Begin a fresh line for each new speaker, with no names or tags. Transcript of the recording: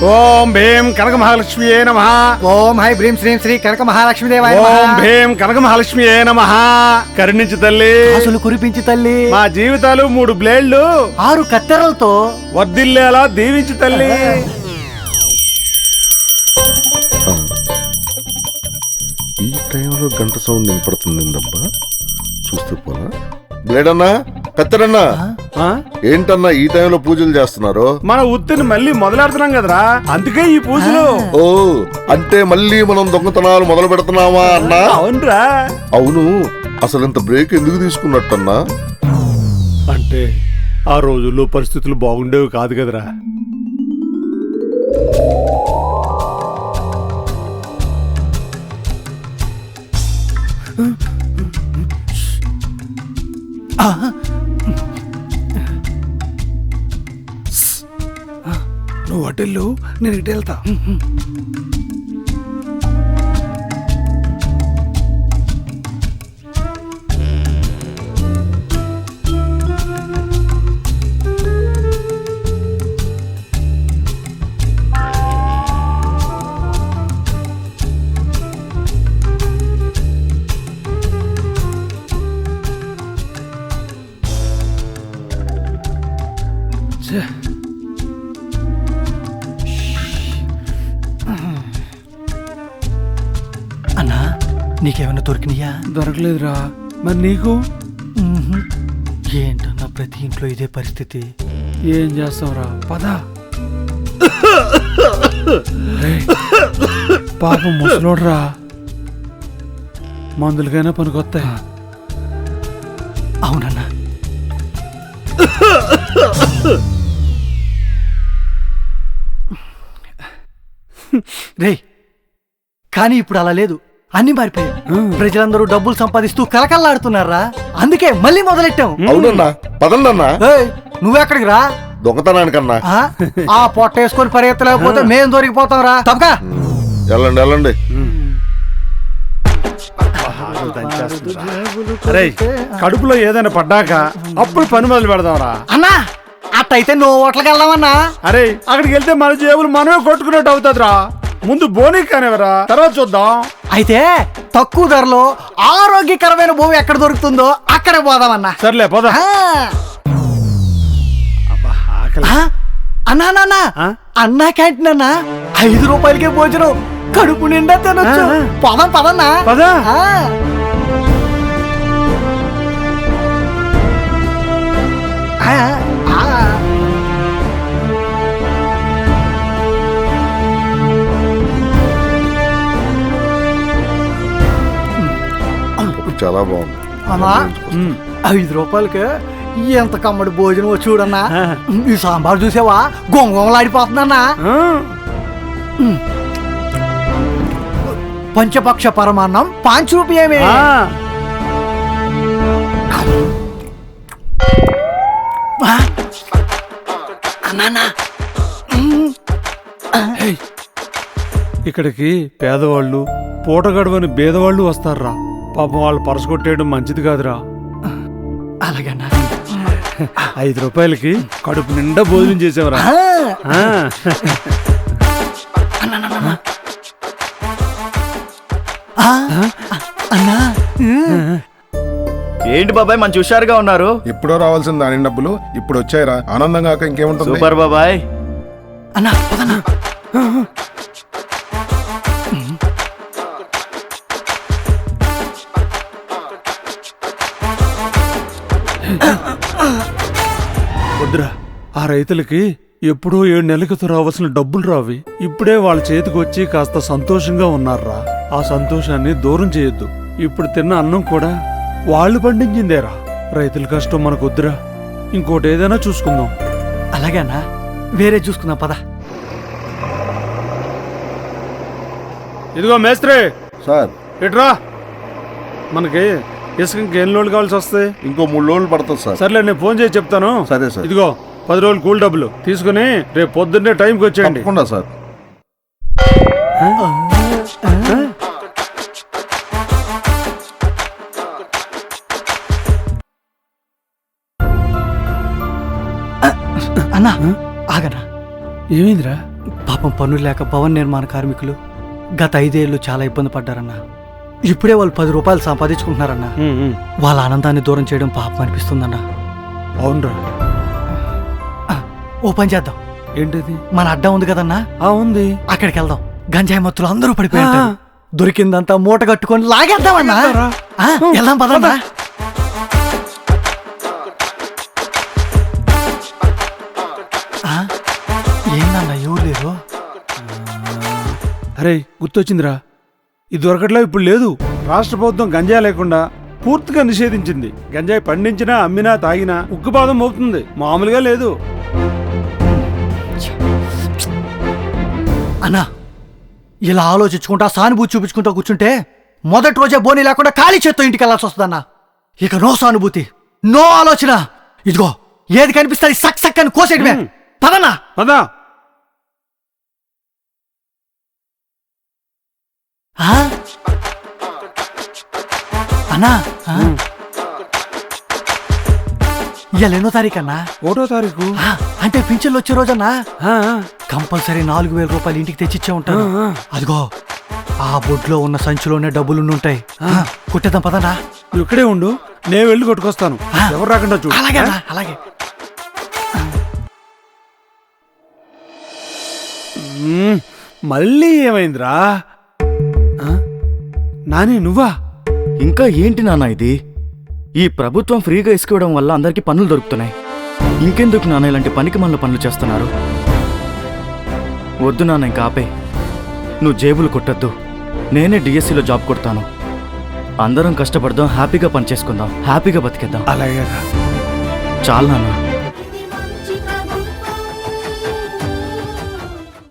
ఓం భీం కనక మహాలక్ష్మియే నమః.
ఓం హై భ్రీం శ్రీం శ్రీ కనక మహాలక్ష్మి దేవాయ
ఓం భీం కనక మహాలక్ష్మియే నమః. కరుణించు తల్లి,
అసలు కురిపించి తల్లి,
మా జీవితాలు 3 బ్లేడ్లు
6 కత్తెరలతో
వర్ధిల్లేలా దీవించు తల్లి.
ఈ టైంలో గంట సౌండ్ వినపడుతుందబ్బా. చూస్తే పోలా. బ్లేడ్ అన్నా, కత్తెరన్నా, ఏంటన్నా ఈ టైంలో పూజలు చేస్తున్నారు?
మన ఉత్తిని మళ్ళీ మొదలెడుతున్నాం కదరా, అందుకే ఈ పూజలు.
ఓ, అంటే మళ్ళీ మనం దొంగతనాలు మొదలు పెడుతున్నావా అన్నా?
అవునరా.
అవును, అసలు ఇంత బ్రేక్ ఎందుకు తీసుకున్నట్టన్నా?
అంటే ఆ రోజుల్లో పరిస్థితులు బాగుండేవి కాదు కదరా. నువ్వు అటెళ్ళు, నేను ఇటు వెళ్తా.
అన్నా, నీకేమైనా దొరికినాయా?
దొరకలేదురా. మరి నీకు?
ఏంటన్నా ప్రతి ఇంట్లో ఇదే పరిస్థితి.
ఏం చేస్తావురా, పద. పాపం ముసలోడ్రా, మందులకైనా పనికొస్తాయి.
అవునన్నా. రే, కానీ ఇప్పుడు అలా లేదు, అన్ని మారిపోయాయి. ప్రజలందరూ డబ్బులు సంపాదిస్తూ కలకల్లాడుతున్నారా, అందుకే మళ్ళీ మొదలెట్టాం.
అవునన్నా, పదండన్నా.
నువ్వెక్కడికి రా?
దొంగతనానికన్నా.
ఆ పొట్ట వేసుకొని పరిగెత్తలేకపోతే మేము దొరికిపోతాం రా. తప్పక
వెళ్ళండి వెళ్ళండి.
అరే, కడుపులో ఏదైనా పడ్డాక అప్పుడు పని మొదలు పెడదాంరా.
అన్నా, అట్టయితే నువ్వు హోటల్కి వెళ్దామన్నా.
అరే, అక్కడికి వెళ్తే మన జేబులు మనమే కొట్టుకున్నట్టు అవుతుందిరా. ముందు బోనీ కానివరా, తర్వాత చూద్దాం.
అయితే తక్కువ ధరలో ఆరోగ్యకరమైన భూమి ఎక్కడ దొరుకుతుందో అక్కడ పోదామన్నా.
సర్లే పోదా.
అన్నా, అన్నా క్యాంటీన్ అన్నా, 5 రూపాయలకే భోజనం, కడుపు నిండా తినొచ్చు. పదం పదన్నా.
పదా.
చాలా బాగుంది
అన్నా. 5 రూపాయలకి ఎంత కమ్మడి భోజనం చూడన్నా. ఈ సాంబార్ చూసావా, గొంగొంగలాడిపోతుందన్నా. పంచపక్ష పరమాన్నం 5 రూపాయమే.
ఇక్కడికి పేదవాళ్ళు, పూట గడవని బేదవాళ్ళు వస్తారా. పాపం వాళ్ళు పరసగొట్టేయడం మంచిది కాదురా.
అలాగన్నా.
5 రూపాయలకి కడుపు నిండా భోజనం చేసేవరా.
అన్నా,
ఏంటి బాబాయ్ మంచి హుషారుగా ఉన్నారు?
ఎప్పుడో రావాల్సిన దాని డబ్బులు ఇప్పుడు వచ్చాయిరా. ఆనందంగా ఇంకేముంటుంది.
సూపర్ బాబాయ్.
అన్నా పదన్నా.
వద్దురా, ఆ రైతులకి ఎప్పుడో 7 నెలల క్రితం రావాల్సిన డబ్బులు రావి. ఇప్పుడే వాళ్ళ చేతికి వచ్చి కాస్త సంతోషంగా ఉన్నారా. ఆ సంతోషాన్ని దూరం చేయొద్దు. ఇప్పుడు తిన్న అన్నం కూడా వాళ్ళు పండించిందేరా. రైతుల కష్టం మనకొద్దురా, ఇంకోటి ఏదైనా చూసుకుందాం.
అలాగేనా, వేరే చూసుకుందాం పద.
ఇదిగో మేస్త్రి
సార్.
ఇట్రా. మనకి ఇసుక ఇంకేం లోన్లు కావాల్సి వస్తాయి?
ఇంకో 3 రోజులు పడుతుంది సార్.
సర్లే, నేను ఫోన్ చేసి చెప్తాను.
సరే సార్.
ఇదిగో 10 రోజులు కూల్ డబ్బులు తీసుకుని రేపు పొద్దున్నే టైంకి వచ్చేయండి.
తప్పకుండా సార్.
అన్నా ఆగనా,
ఏమైందిరా?
పాపం పనులు లేక భవన నిర్మాణ కార్మికులు గత 5 ఏళ్ళు చాలా ఇబ్బంది పడ్డారన్నా. ఇప్పుడే వాళ్ళు 10 రూపాయలు సంపాదించుకుంటున్నారన్నా. వాళ్ళ ఆనందాన్ని దూరం చేయడం పాపం అనిపిస్తుందన్నా.
అవునరా.
ఓ పని చేద్దాం.
ఏంటది?
మన అడ్డా ఉంది కదన్నా,
ఉంది.
అక్కడికి వెళ్దాం. గంజాయి మత్తులు అందరూ పడిపోయారు. దొరికిందంతా మూట కట్టుకొని లాగేద్దామన్నా. వెళ్దాం పదన్నా. ఏందన్నా ఎవరు లేరు?
అరే గుర్తొచ్చిందిరా, ఇది దొరకట్లో ఇప్పుడు లేదు. రాష్ట్ర ప్రభుత్వం గంజాయి లేకుండా పూర్తిగా నిషేధించింది. గంజాయి పండించినా అమ్మినా తాగినా ఉక్కుపాదం అవుతుంది, మామూలుగా లేదు.
అన్నా ఇలా ఆలోచించుకుంటా సానుభూతి చూపించుకుంటా కూర్చుంటే మొదటి రోజే బోనీ లేకుండా ఖాళీ చేత్తో ఇంటికి వెళ్ళాల్సి వస్తుందన్నా. ఇక నో సానుభూతి, నో ఆలోచన. ఇదిగో ఏది కనిపిస్తుంది సక్ సక్ అని కోసేయడమే. పదన్నా
పదా.
అన్నా ఇవాళ ఎన్నో తారీఖు అన్నా?
1వ తారీఖు.
అంటే పింఛన్లు వచ్చే రోజన్నా కంపల్సరీ 4,000 రూపాయలు ఇంటికి తెచ్చిచ్చే ఉంటాను. అదిగో ఆ బొడ్లో ఉన్న సంచిలోనే డబ్బులు ఉంటాయి. కొట్టేద్దాం పదన్నా.
నువ్వు ఇక్కడే ఉండు, నేను వెళ్ళి కొట్టుకొస్తాను. ఎవరు రాకుండా చూడు.
అలాగే అన్నా, అలాగే.
మళ్ళీ ఏమైందిరా? నాని నువ్వా?
ఇంకా ఏంటి నాన్న ఇది? ఈ ప్రభుత్వం ఫ్రీగా ఇసుకోవడం వల్ల అందరికీ పనులు దొరుకుతున్నాయి. ఇంకెందుకు నాన్న ఇలాంటి పనికి మళ్ళీ పనులు చేస్తున్నారు? వద్దు నాన్న, ఇంకా ఆపే. నువ్వు జేబులు కొట్టద్దు. నేనే డిఎస్సిలో జాబ్ కొడతాను. అందరం కష్టపడదాం, హ్యాపీగా పని చేసుకుందాం, హ్యాపీగా బతికేద్దాం.
అలాగే
చాలు నాన్న.